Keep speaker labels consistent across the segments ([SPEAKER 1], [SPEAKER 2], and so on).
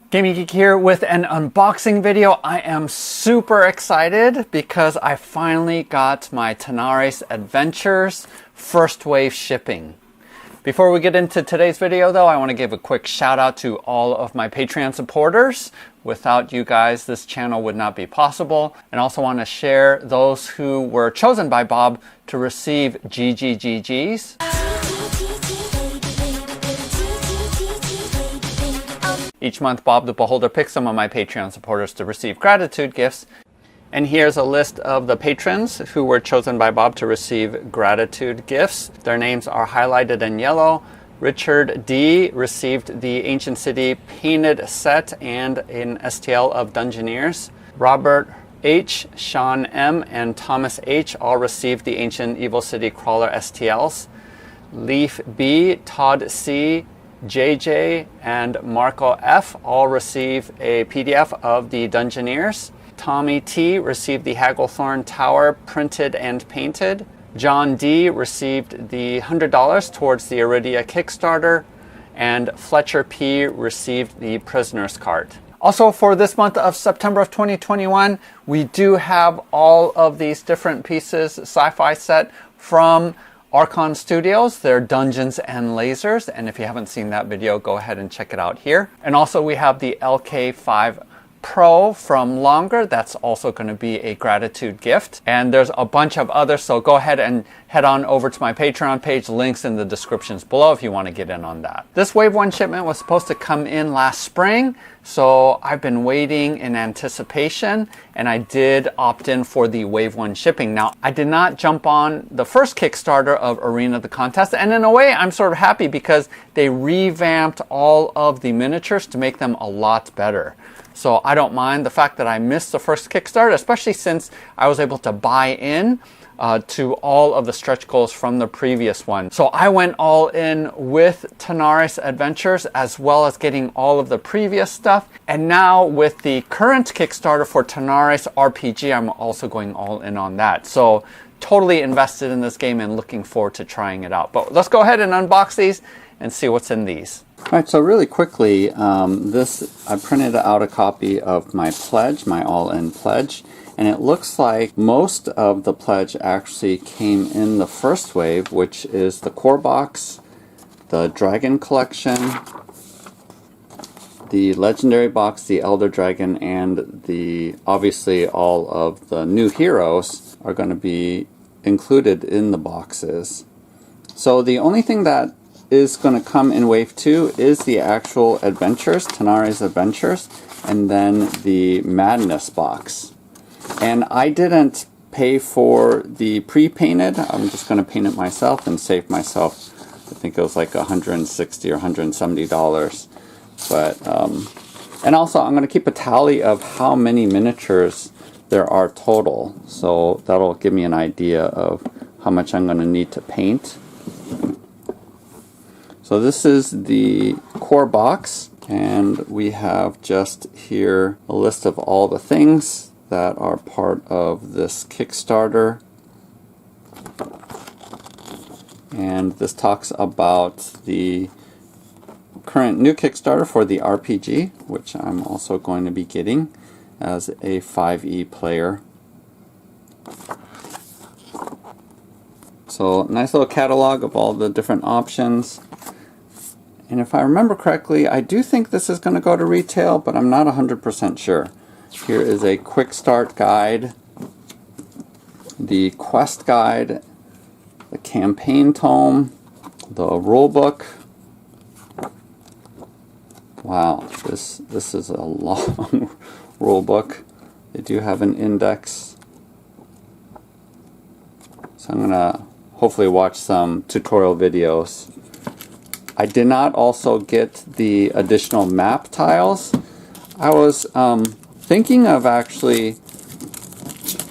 [SPEAKER 1] Gaming Geek here with an unboxing video. I am super excited because I finally got my Tanares Adventures first wave shipping. Before we get into today's video though, I want to give a quick shout out to all of my Patreon supporters. Without you guys, this channel would not be possible. And also want to share those who were chosen by Bob to receive GGGGs. Each month, Bob the Beholder picks some of my Patreon supporters to receive gratitude gifts. And here's a list of the patrons who were chosen by Bob to receive gratitude gifts. Their names are highlighted in yellow. Richard D. received the Ancient City painted set and an STL of Dungeoneers. Robert H., Sean M., and Thomas H. all received the Ancient Evil City Crawler STLs. Leaf B., Todd C., JJ, and Marco F. all receive a PDF of the Dungeoneers. Tommy T. received the Hagglethorn Tower printed and painted. John D. received the $100 towards the Iridia Kickstarter. And Fletcher P. received the Prisoner's Cart. Also for this month of September of 2021, we do have all of these different pieces, sci-fi set from Archon Studios, their Dungeons and Lasers, and if you haven't seen that video, go ahead and check it out here. And also we have the LK5 Pro from Longer. That's also going to be a gratitude gift. And there's a bunch of others, so go ahead and head on over to my Patreon page. Links in the descriptions below if you want to get in on that. This Wave 1 shipment was supposed to come in last spring, so I've been waiting in anticipation, and I did opt in for the Wave 1 shipping. Now, I did not jump on the first Kickstarter of Arena the Contest, and in a way, I'm sort of happy because they revamped all of the miniatures to make them a lot better. So I don't mind the fact that I missed the first Kickstarter, especially since I was able to buy in to all of the stretch goals from the previous one. So I went all in with Tanares Adventures as well as getting all of the previous stuff. And now with the current Kickstarter for Tanares RPG, I'm also going all in on that. So totally invested in this game and looking forward to trying it out. But let's go ahead and unbox these and see what's in these.
[SPEAKER 2] All right, so really quickly, I printed out a copy of my pledge, my all-in pledge, and it looks like most of the pledge actually came in the first wave, which is the core box, the Dragon Collection, the Legendary box, the Elder Dragon, and obviously all of the new heroes are going to be included in the boxes. So the only thing that is going to come in Wave 2 is the actual Adventures, Tanares Adventures, and then the Madness box. And I didn't pay for the pre-painted. I'm just going to paint it myself and save myself, I think it was like $160 or $170. But, and also I'm going to keep a tally of how many miniatures there are total. So that'll give me an idea of how much I'm going to need to paint. So this is the core box, and we have just here a list of all the things that are part of this Kickstarter. And this talks about the current new Kickstarter for the RPG, which I'm also going to be getting as a 5e player. So nice little catalog of all the different options. And if I remember correctly, I do think this is going to go to retail, but I'm not 100% sure. Here is a quick start guide, the quest guide, the campaign tome, the rule book. Wow, this is a long rule book. They do have an index. So I'm going to hopefully watch some tutorial videos. I did not also get the additional map tiles. I was thinking of actually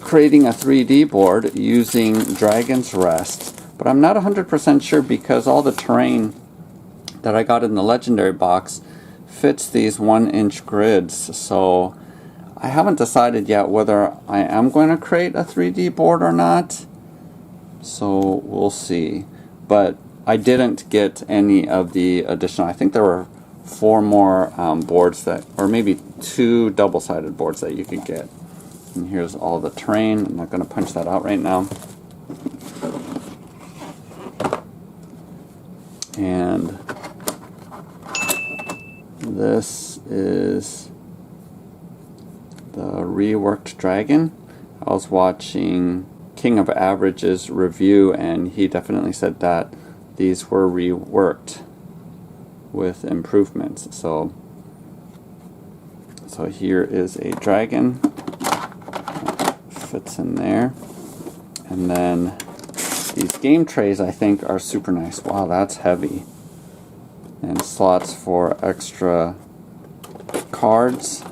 [SPEAKER 2] creating a 3D board using Dragon's Rest, but I'm not 100% sure because all the terrain that I got in the Legendary box fits these 1-inch grids. So I haven't decided yet whether I am going to create a 3D board or not. So we'll see. But I didn't get any of the additional, I think there were 4 more boards that, or maybe 2 double-sided boards that you could get. And here's all the terrain. I'm not going to punch that out right now. And this is the reworked dragon. I was watching King of Average's review, and he definitely said that these were reworked with improvements. So here is a dragon. Fits in there. And then these game trays, I think, are super nice. Wow, that's heavy. And slots for extra cards.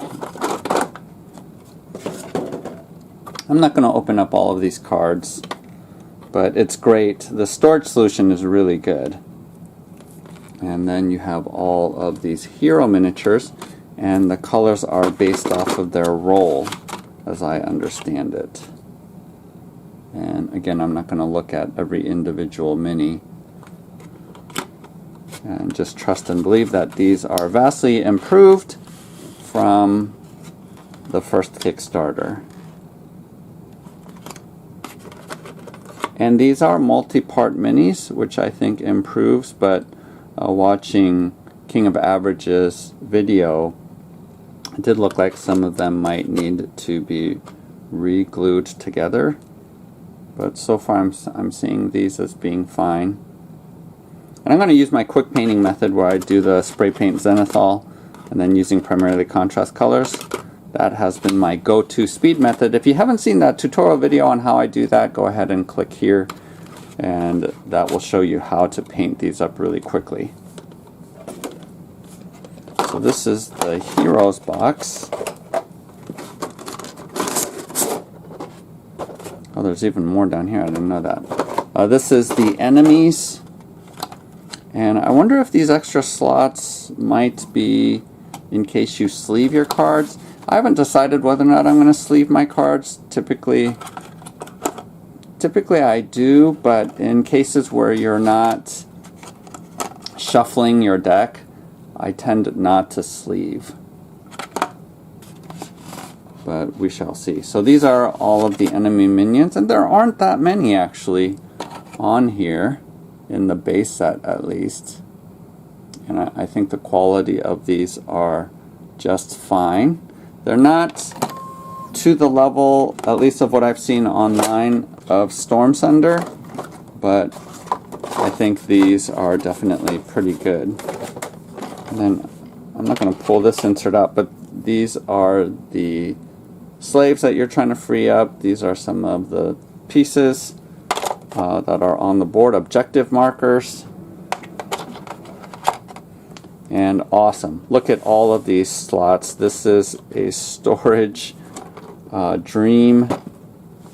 [SPEAKER 2] I'm not going to open up all of these cards, but it's great. The storage solution is really good. And then you have all of these hero miniatures, and the colors are based off of their role, as I understand it. And again, I'm not going to look at every individual mini. And just trust and believe that these are vastly improved from the first Kickstarter. And these are multi-part minis, which I think improves, but watching King of Average's video, it did look like some of them might need to be re-glued together. But so far I'm seeing these as being fine. And I'm going to use my quick painting method where I do the spray paint zenithal and then using primarily contrast colors. That has been my go-to speed method. If you haven't seen that tutorial video on how I do that, go ahead and click here, and that will show you how to paint these up really quickly. So this is the Heroes box. Oh, there's even more down here. I didn't know that. This is the Enemies. And I wonder if these extra slots might be in case you sleeve your cards. I haven't decided whether or not I'm going to sleeve my cards. Typically I do, but in cases where you're not shuffling your deck, I tend not to sleeve. But we shall see. So these are all of the enemy minions, and there aren't that many actually on here, in the base set at least. And I think the quality of these are just fine. They're not to the level, at least of what I've seen online, of Storm Sunder, but I think these are definitely pretty good. And then I'm not going to pull this insert out, but these are the slaves that you're trying to free up. These are some of the pieces that are on the board, objective markers. And awesome. Look at all of these slots. This is a storage dream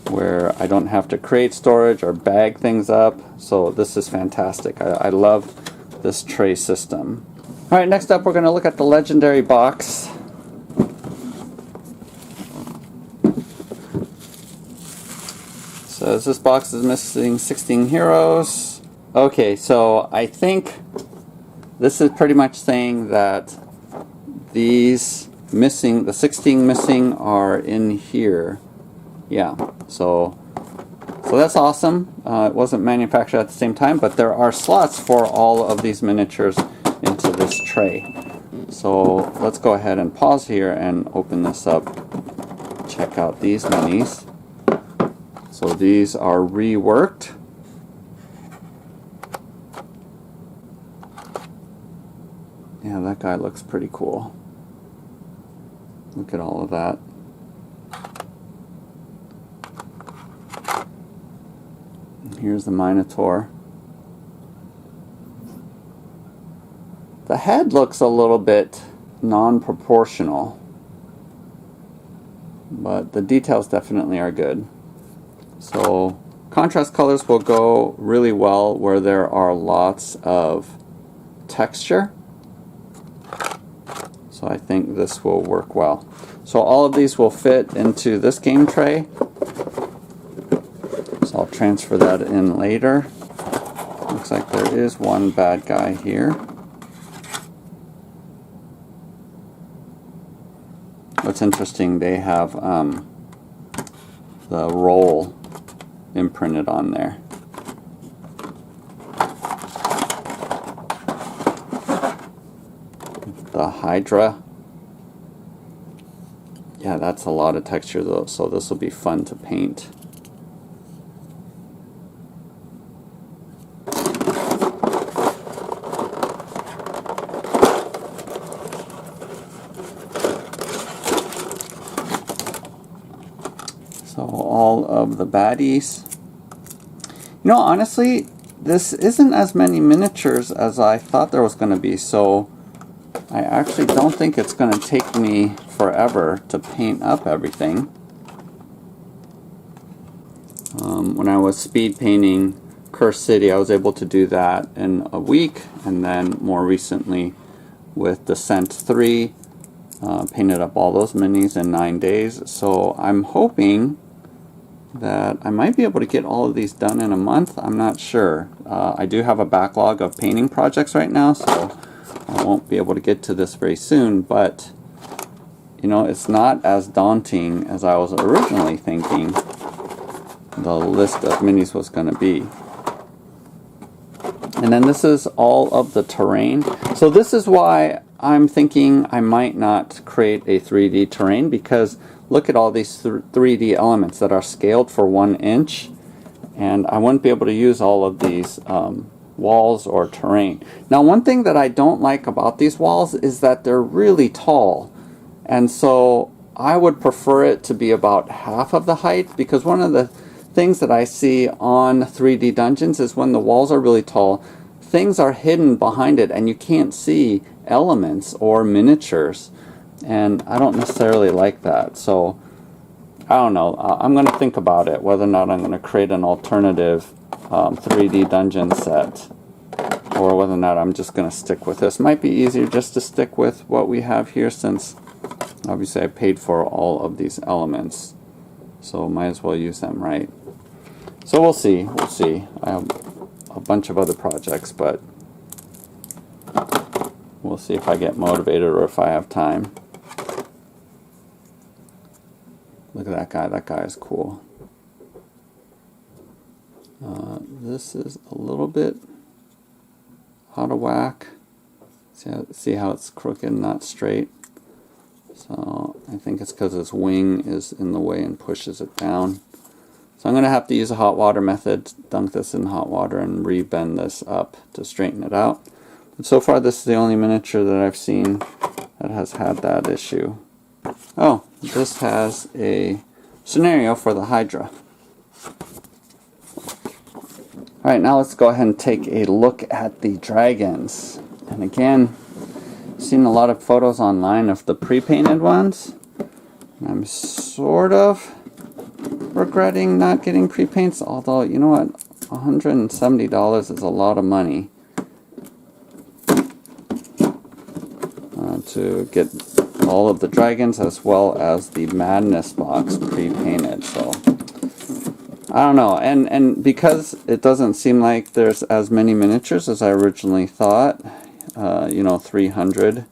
[SPEAKER 2] where I don't have to create storage or bag things up. So this is fantastic. I love this tray system. Alright, next up we're going to look at the Legendary box. Says this box is missing 16 heroes. Okay, so I think this is pretty much saying that these missing, the 16 missing, are in here. Yeah, so that's awesome. It wasn't manufactured at the same time, but there are slots for all of these miniatures into this tray. So let's go ahead and pause here and open this up. Check out these minis. So these are reworked. Yeah, that guy looks pretty cool. Look at all of that. Here's the Minotaur. The head looks a little bit non-proportional, but the details definitely are good. So contrast colors will go really well where there are lots of texture. So I think this will work well. So all of these will fit into this game tray. So I'll transfer that in later. Looks like there is one bad guy here. what's interesting, they have the roll imprinted on there. The Hydra. Yeah, that's a lot of texture though, so this will be fun to paint. So all of the baddies. You know, honestly, this isn't as many miniatures as I thought there was going to be, so I actually don't think it's going to take me forever to paint up everything. When I was speed painting Curse City, I was able to do that in a week, and then more recently with Descent 3, painted up all those minis in 9 days. So I'm hoping that I might be able to get all of these done in a month. I'm not sure. I do have a backlog of painting projects right now, so I won't be able to get to this very soon, but you know, it's not as daunting as I was originally thinking the list of minis was going to be. And then this is all of the terrain. So this is why I'm thinking I might not create a 3D terrain, because look at all these 3D elements that are scaled for 1 inch, and I wouldn't be able to use all of these walls or terrain. Now, one thing that I don't like about these walls is that they're really tall, and so I would prefer it to be about half of the height, because one of the things that I see on 3D dungeons is when the walls are really tall, things are hidden behind it and you can't see elements or miniatures, and I don't necessarily like that. So I don't know, I'm going to think about it whether or not I'm going to create an alternative 3D dungeon set, or whether or not I'm just going to stick with this. Might be easier just to stick with what we have here, since obviously I paid for all of these elements, so might as well use them, right? So we'll see. I have a bunch of other projects, but we'll see if I get motivated or if I have time. Look at that guy. That guy is cool. This is a little bit out of whack. See how it's crooked, not straight. So I think it's because his wing is in the way and pushes it down. So I'm going to have to use a hot water method, dunk this in hot water and rebend this up to straighten it out. But so far this is the only miniature that I've seen that has had that issue. Oh, this has a scenario for the Hydra. Alright, now let's go ahead and take a look at the dragons. And again, I've seen a lot of photos online of the pre-painted ones. And I'm sort of regretting not getting pre-paints, although, you know what, $170 is a lot of money to get all of the dragons as well as the Madness box pre-painted. So I don't know, and because it doesn't seem like there's as many miniatures as I originally thought, you know, 300,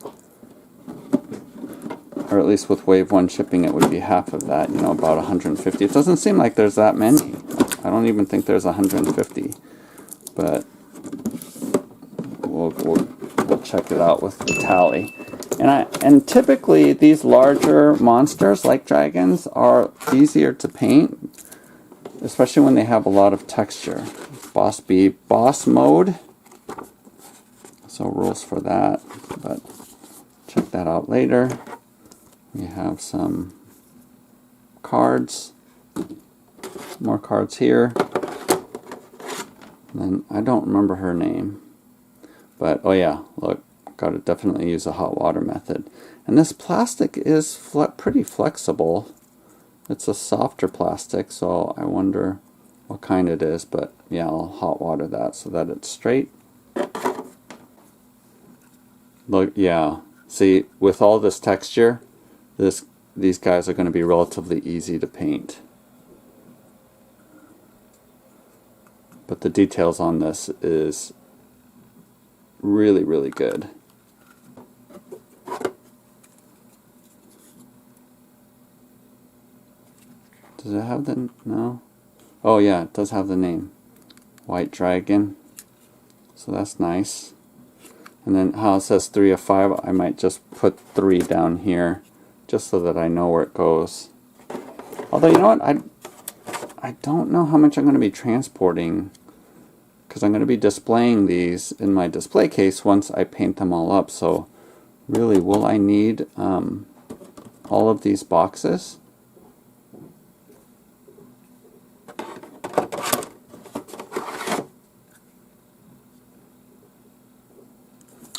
[SPEAKER 2] or at least with Wave 1 shipping it would be half of that, you know, about 150. It doesn't seem like there's that many. I don't even think there's 150, but we'll check it out with the tally. And typically these larger monsters like dragons are easier to paint, especially when they have a lot of texture. Boss mode, so rules for that, but check that out later. We have some cards, more cards here, and then I don't remember her name, but oh yeah, look, got to definitely use a hot water method. And this plastic is pretty flexible. It's a softer plastic, so I wonder what kind it is, but yeah, I'll hot water that so that it's straight. Look, yeah, see, with all this texture, these guys are going to be relatively easy to paint. But the details on this is really, really good. Does it have the... no? Oh yeah, it does have the name. White Dragon. So that's nice. And then how it says 3 of 5, I might just put 3 down here, just so that I know where it goes. Although, you know what? I don't know how much I'm going to be transporting, because I'm going to be displaying these in my display case once I paint them all up. So really, will I need all of these boxes?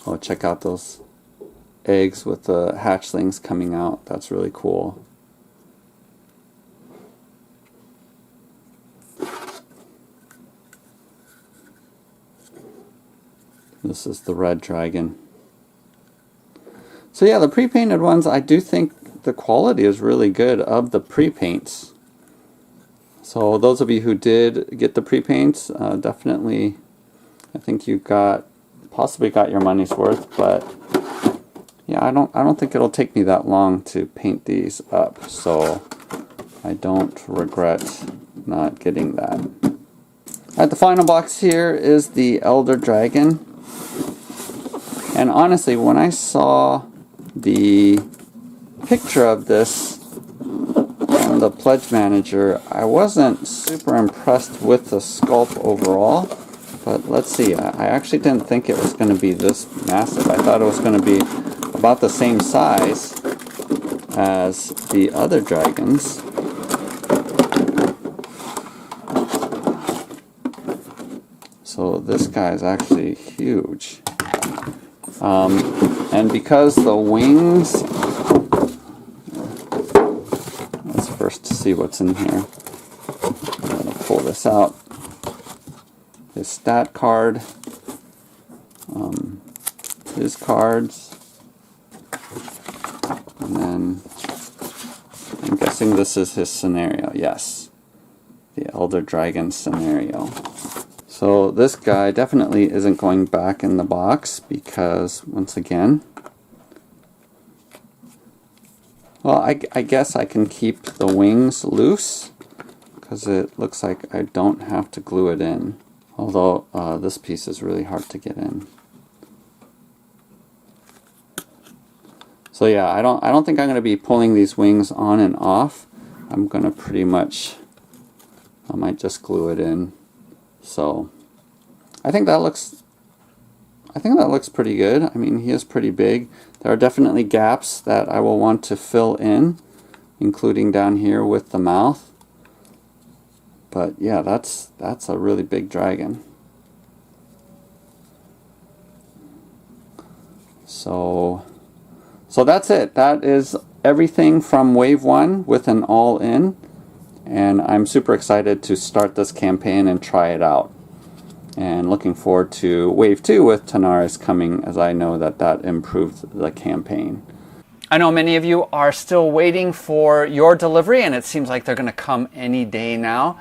[SPEAKER 2] Oh, check out those eggs with the hatchlings coming out. That's really cool. This is the red dragon. So yeah, the pre-painted ones, I do think the quality is really good of the pre-paints. So those of you who did get the pre-paints, definitely, I think you possibly got your money's worth. But yeah, I don't think it'll take me that long to paint these up, so I don't regret not getting that. Alright, the final box here is the Elder Dragon. And honestly, when I saw the picture of this on the Pledge Manager, I wasn't super impressed with the sculpt overall. But let's see, I actually didn't think it was going to be this massive. I thought it was going to be about the same size as the other dragons. So this guy is actually huge. And because the wings... Let's first see what's in here. I'm going to pull this out. His stat card, his cards, and then I'm guessing this is his scenario. Yes, the Elder Dragon scenario. So this guy definitely isn't going back in the box because, once again, well, I guess I can keep the wings loose because it looks like I don't have to glue it in. Although this piece is really hard to get in. So yeah, I don't think I'm going to be pulling these wings on and off. I'm going to pretty much, I might just glue it in. So I think that looks pretty good. I mean, he is pretty big. There are definitely gaps that I will want to fill in, including down here with the mouth. But yeah, that's a really big dragon. So that's it. That is everything from Wave 1 with an all-in. And I'm super excited to start this campaign and try it out. And looking forward to Wave 2 with Tanares coming, as I know that improved the campaign.
[SPEAKER 1] I know many of you are still waiting for your delivery, and it seems like they're going to come any day now.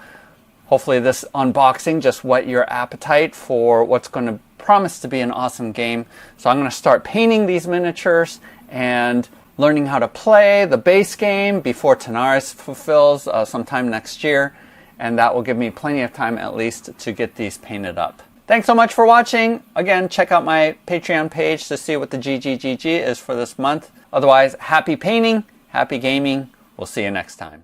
[SPEAKER 1] Hopefully this unboxing just whet your appetite for what's going to promise to be an awesome game. So I'm going to start painting these miniatures and learning how to play the base game before Tanares fulfills sometime next year. And that will give me plenty of time at least to get these painted up. Thanks so much for watching. Again, check out my Patreon page to see what the GGGG is for this month. Otherwise, happy painting, happy gaming. We'll see you next time.